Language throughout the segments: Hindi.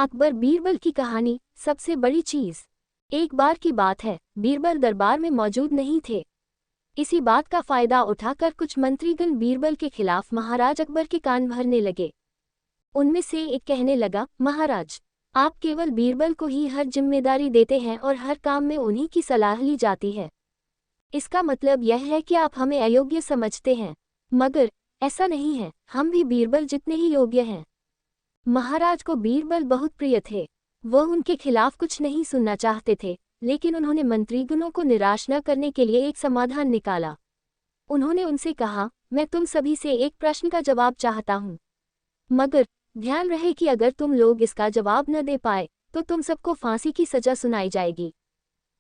अकबर बीरबल की कहानी। सबसे बड़ी चीज। एक बार की बात है, बीरबल दरबार में मौजूद नहीं थे। इसी बात का फायदा उठाकर कुछ मंत्रीगण बीरबल के खिलाफ महाराज अकबर के कान भरने लगे। उनमें से एक कहने लगा, महाराज, आप केवल बीरबल को ही हर जिम्मेदारी देते हैं और हर काम में उन्हीं की सलाह ली जाती है। इसका मतलब यह है कि आप हमें अयोग्य समझते हैं। मगर ऐसा नहीं है, हम भी बीरबल जितने ही योग्य हैं। महाराज को बीरबल बहुत प्रिय थे। वह उनके खिलाफ कुछ नहीं सुनना चाहते थे, लेकिन उन्होंने मंत्रीगणों को निराश न करने के लिए एक समाधान निकाला। उन्होंने उनसे कहा, मैं तुम सभी से एक प्रश्न का जवाब चाहता हूँ, मगर ध्यान रहे कि अगर तुम लोग इसका जवाब न दे पाए तो तुम सबको फांसी की सजा सुनाई जाएगी।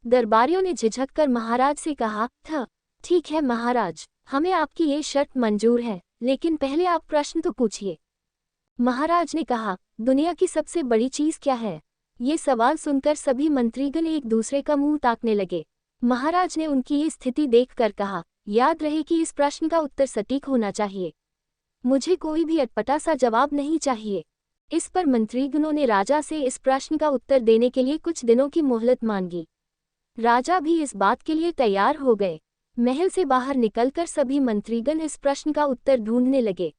दरबारियों ने झिझक कर महाराज से कहा था, ठीक है महाराज, हमें आपकी ये शर्त मंजूर है, लेकिन पहले आप प्रश्न तो पूछिए। महाराज ने कहा, दुनिया की सबसे बड़ी चीज क्या है? ये सवाल सुनकर सभी मंत्रीगण एक दूसरे का मुंह ताकने लगे। महाराज ने उनकी ये स्थिति देखकर कहा, याद रहे कि इस प्रश्न का उत्तर सटीक होना चाहिए। मुझे कोई भी अटपटा सा जवाब नहीं चाहिए। इस पर मंत्रीगणों ने राजा से इस प्रश्न का उत्तर देने के लिए कुछ दिनों की मोहलत मांगी। राजा भी इस बात के लिए तैयार हो गए। महल से बाहर निकलकर सभी मंत्रीगण इस प्रश्न का उत्तर ढूंढने लगे।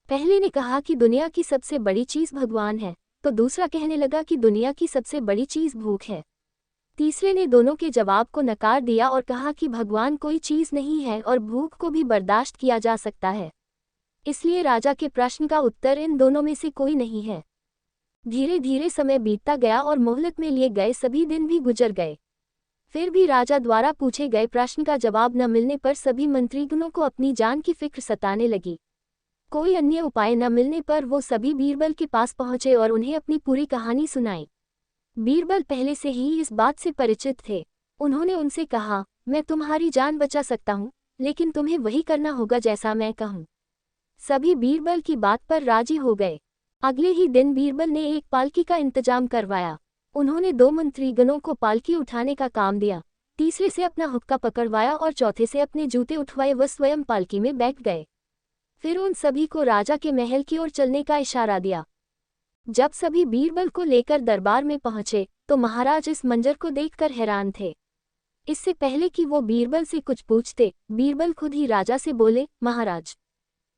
पहले ने कहा कि दुनिया की सबसे बड़ी चीज भगवान है, तो दूसरा कहने लगा कि दुनिया की सबसे बड़ी चीज भूख है। तीसरे ने दोनों के जवाब को नकार दिया और कहा कि भगवान कोई चीज नहीं है और भूख को भी बर्दाश्त किया जा सकता है। इसलिए राजा के प्रश्न का उत्तर इन दोनों में से कोई नहीं है। धीरे धीरे समय बीतता गया और मोहलत में लिए गए सभी दिन भी गुजर गए। फिर भी राजा द्वारा पूछे गए प्रश्न का जवाब न मिलने पर सभी मंत्रीगणों को अपनी जान की फिक्र सताने लगी। कोई अन्य उपाय न मिलने पर वो सभी बीरबल के पास पहुंचे और उन्हें अपनी पूरी कहानी सुनाई। बीरबल पहले से ही इस बात से परिचित थे। उन्होंने उनसे कहा, मैं तुम्हारी जान बचा सकता हूँ, लेकिन तुम्हें वही करना होगा जैसा मैं कहूँ। सभी बीरबल की बात पर राजी हो गए। अगले ही दिन बीरबल ने एक पालकी का इंतजाम करवाया। उन्होंने 2 मंत्रीगणों को पालकी उठाने का काम दिया, तीसरे से अपना हुक्का पकड़वाया और चौथे से अपने जूते उठवाए। वह स्वयं पालकी में बैठ गए। फिर उन सभी को राजा के महल की ओर चलने का इशारा दिया। जब सभी बीरबल को लेकर दरबार में पहुंचे तो महाराज इस मंजर को देखकर हैरान थे। इससे पहले कि वो बीरबल से कुछ पूछते, बीरबल खुद ही राजा से बोले, महाराज,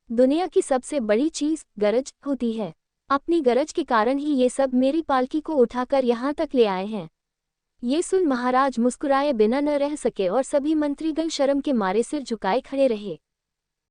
दुनिया की सबसे बड़ी चीज गरज होती है। अपनी गरज के कारण ही ये सब मेरी पालकी को उठाकर यहाँ तक ले आए हैं। ये सुन महाराज मुस्कुराए बिना न रह सके और सभी मंत्रीगण शर्म के मारे सिर झुकाए खड़े रहे।